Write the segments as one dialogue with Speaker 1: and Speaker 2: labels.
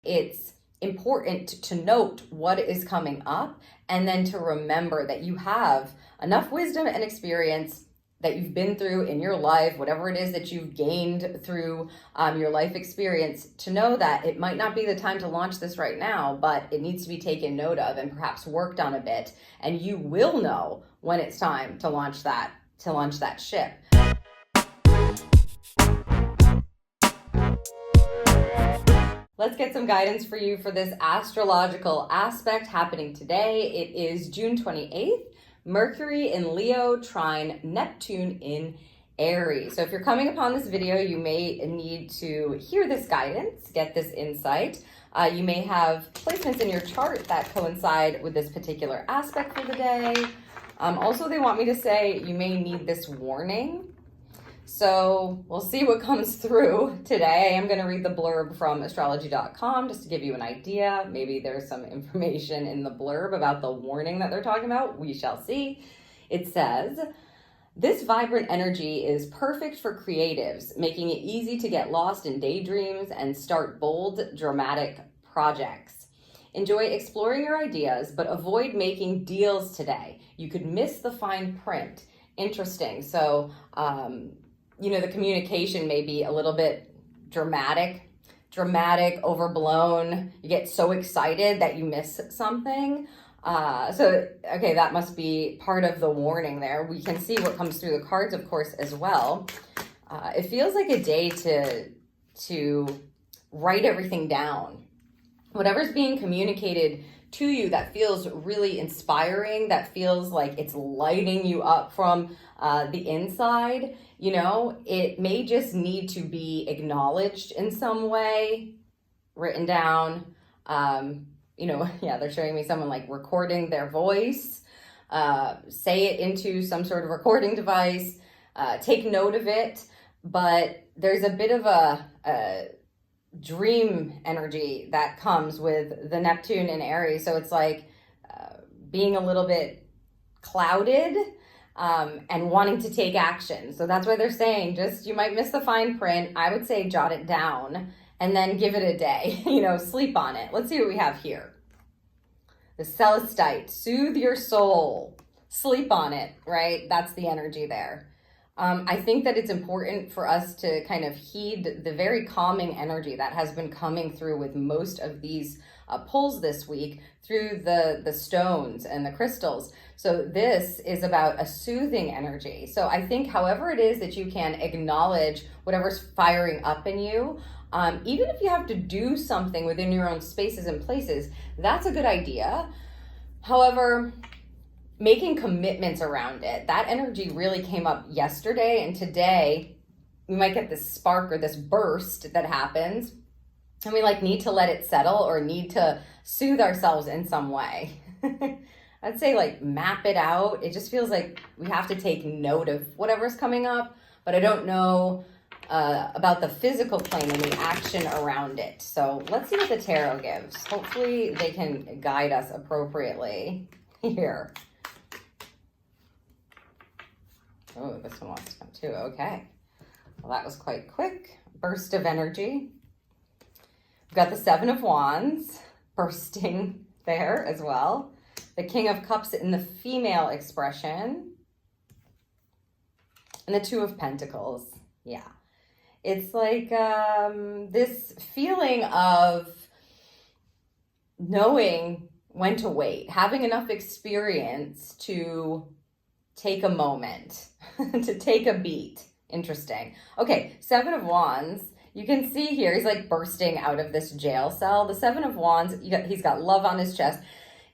Speaker 1: It's important to note what is coming up and then to remember that you have enough wisdom and experience that you've been through in your life, whatever it is that you've gained through your life experience, to know that it might not be the time to launch this right now, but it needs to be taken note of and perhaps worked on a bit. And you will know when it's time to launch that ship. Let's get some guidance for you for this astrological aspect happening today. It is June 28th. Mercury in Leo, trine Neptune in Aries. So if you're coming upon this video, you may need to hear this guidance, get this insight. You may have placements in your chart that coincide with this particular aspect for the day. Also, they want me to say you may need this warning. So we'll see what comes through today. I am going to read the blurb from astrology.com just to give you an idea. Maybe there's some information in the blurb about the warning that they're talking about. We shall see. It says, this vibrant energy is perfect for creatives, making it easy to get lost in daydreams and start bold, dramatic projects. Enjoy exploring your ideas, but avoid making deals today. You could miss the fine print. Interesting. So, the communication may be a little bit dramatic, overblown. You get so excited that you miss something. Okay, that must be part of the warning there. We can see what comes through the cards, of course, as well. It feels like a day to write everything down. Whatever's being communicated to you that feels really inspiring, that feels like it's lighting you up from the inside, it may just need to be acknowledged in some way, written down. They're showing me someone like recording their voice, say it into some sort of recording device, take note of it. But there's a bit of a dream energy that comes with the Neptune in Aries. So it's like being a little bit clouded and wanting to take action. So that's why they're saying you might miss the fine print. I would say jot it down and then give it a day, sleep on it. Let's see what we have here. The Celestite, soothe your soul, sleep on it, right? That's the energy there. I think that it's important for us to kind of heed the very calming energy that has been coming through with most of these pulls this week through the stones and the crystals. So this is about a soothing energy. So I think however it is that you can acknowledge whatever's firing up in you, even if you have to do something within your own spaces and places, that's a good idea. However, making commitments around it, that energy really came up yesterday, and today we might get this spark or this burst that happens, and we need to let it settle or need to soothe ourselves in some way. I'd say map it out. It just feels like we have to take note of whatever's coming up, but I don't know about the physical plane and the action around it. So let's see what the tarot gives. Hopefully they can guide us appropriately here. Oh, this one wants to come too. Okay. Well, that was quite quick. Burst of energy. We've got the Seven of Wands bursting there as well. The King of Cups in the female expression. And the Two of Pentacles. Yeah. It's like this feeling of knowing when to wait, having enough experience to take a moment, to take a beat. Interesting. Okay, Seven of Wands. You can see here, he's bursting out of this jail cell. The Seven of Wands, he's got love on his chest,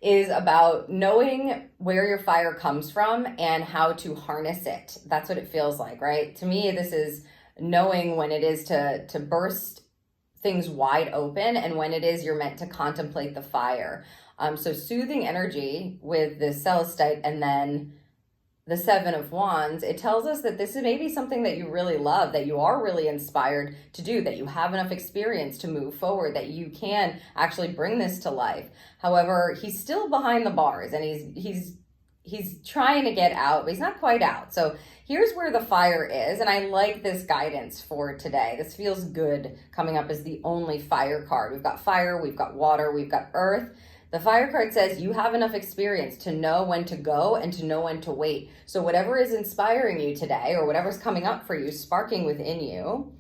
Speaker 1: is about knowing where your fire comes from and how to harness it. That's what it feels like, right? To me, this is knowing when it is to burst things wide open and when it is you're meant to contemplate the fire. So soothing energy with the Celestite and then the Seven of Wands, it tells us that this is maybe something that you really love, that you are really inspired to do, that you have enough experience to move forward, that you can actually bring this to life. However, he's still behind the bars and he's he's trying to get out, but he's not quite out. So here's where the fire is, and I like this guidance for today. This feels good coming up as the only fire card. We've got fire, we've got water, we've got earth. The fire card says you have enough experience to know when to go and to know when to wait. So whatever is inspiring you today, or whatever's coming up for you, sparking within you,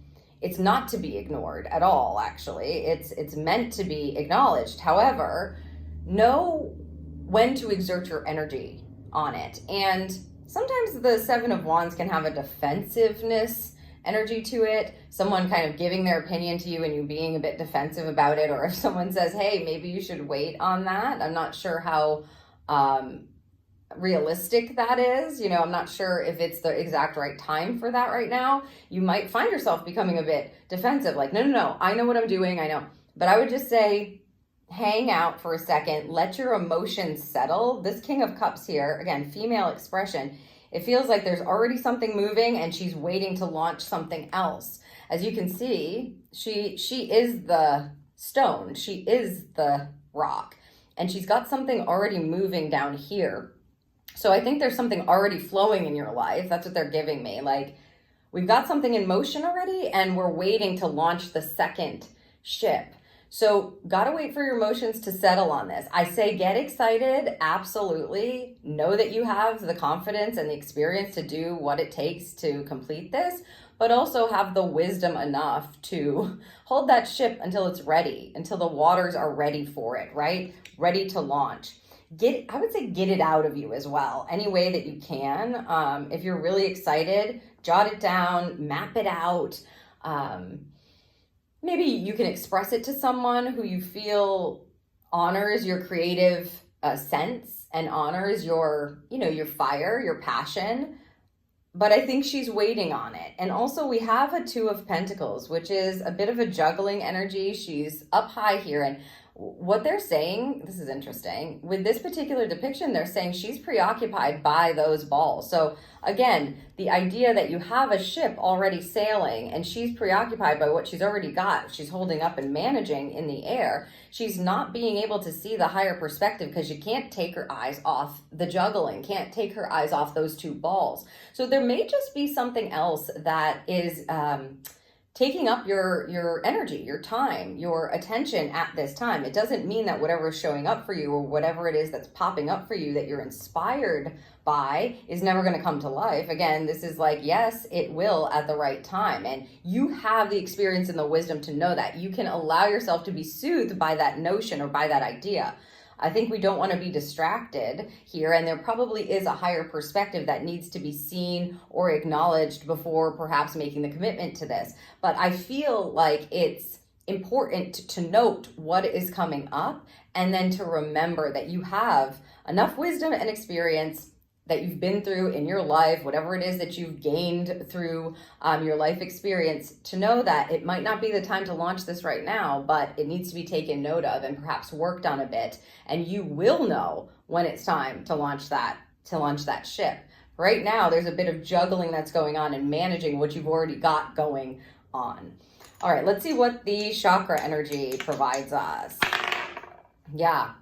Speaker 1: it's not to be ignored at all, actually. It's meant to be acknowledged. However, know when to exert your energy on it. And sometimes the Seven of Wands can have a defensiveness energy to it, someone kind of giving their opinion to you and you being a bit defensive about it, or if someone says, hey, maybe you should wait on that. I'm not sure how realistic that is. You know, I'm not sure if it's the exact right time for that right now. You might find yourself becoming a bit defensive, like, no, I know what I'm doing, I know. But I would just say, hang out for a second, let your emotions settle. This King of Cups here, again, female expression, it feels like there's already something moving and she's waiting to launch something else. As you can see, she is the stone, she is the rock, and she's got something already moving down here. So I think there's something already flowing in your life. That's what they're giving me. Like, we've got something in motion already and we're waiting to launch the second ship. So gotta wait for your emotions to settle on this. I say get excited, absolutely. Know that you have the confidence and the experience to do what it takes to complete this, but also have the wisdom enough to hold that ship until it's ready, until the waters are ready for it, right? Ready to launch. I would say get it out of you as well, any way that you can. If you're really excited, jot it down, map it out. Maybe you can express it to someone who you feel honors your creative sense and honors your, your fire, your passion. But I think she's waiting on it. And also we have a Two of Pentacles, which is a bit of a juggling energy. She's up high here, and what they're saying, this is interesting, with this particular depiction, they're saying she's preoccupied by those balls. So again, the idea that you have a ship already sailing and she's preoccupied by what she's already got, she's holding up and managing in the air, she's not being able to see the higher perspective because she can't take her eyes off the juggling, can't take her eyes off those two balls. So there may just be something else that is taking up your energy, your time, your attention at this time. It doesn't mean that whatever is showing up for you or whatever it is that's popping up for you that you're inspired by is never going to come to life. Again, this is like, yes, it will at the right time. And you have the experience and the wisdom to know that. You can allow yourself to be soothed by that notion or by that idea. I think we don't want to be distracted here, and there probably is a higher perspective that needs to be seen or acknowledged before perhaps making the commitment to this. But I feel like it's important to note what is coming up and then to remember that you have enough wisdom and experience that you've been through in your life, whatever it is that you've gained through your life experience, to know that it might not be the time to launch this right now, but it needs to be taken note of and perhaps worked on a bit. And you will know when it's time to launch that ship. Right now, there's a bit of juggling that's going on and managing what you've already got going on. All right, let's see what the chakra energy provides us. Yeah.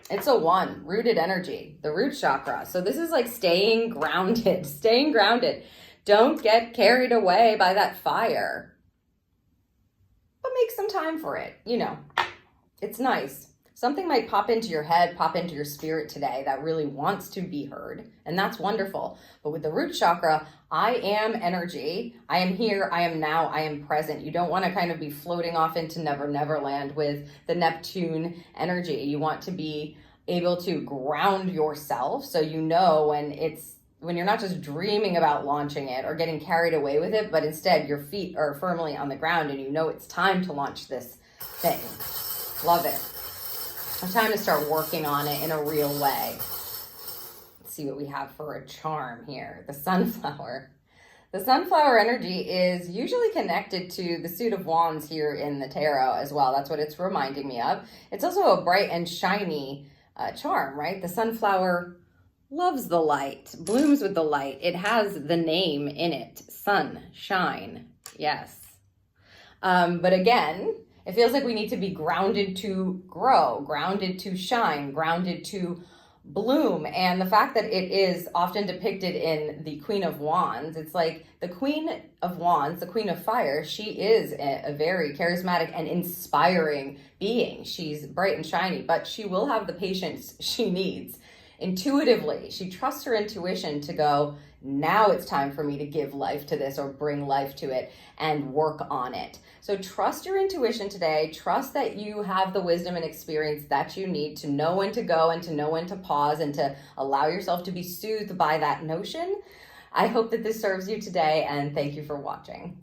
Speaker 1: It's a 1, rooted energy, the root chakra. So this is like staying grounded. Don't get carried away by that fire, but make some time for it. It's nice. Something might pop into your head, pop into your spirit today that really wants to be heard, and that's wonderful. But with the root chakra, I am energy. I am here, I am now, I am present. You don't want to kind of be floating off into Never Land with the Neptune energy. You want to be able to ground yourself so when you're not just dreaming about launching it or getting carried away with it, but instead your feet are firmly on the ground and you know it's time to launch this thing. Love it. It's time to start working on it in a real way. Let's see what we have for a charm here. The sunflower. The sunflower energy is usually connected to the Suit of Wands here in the tarot as well. That's what it's reminding me of. It's also a bright and shiny charm, right? The sunflower loves the light, blooms with the light. It has the name in it, sunshine. Yes. But again, it feels like we need to be grounded to grow, grounded to shine, grounded to bloom. And the fact that it is often depicted in the Queen of Wands, it's like the Queen of Wands, the Queen of Fire, she is a very charismatic and inspiring being. She's bright and shiny, but she will have the patience she needs. Intuitively, she trusts her intuition to go, now it's time for me to give life to this or bring life to it and work on it. So trust your intuition today. Trust that you have the wisdom and experience that you need to know when to go and to know when to pause and to allow yourself to be soothed by that notion. I hope that this serves you today, and thank you for watching.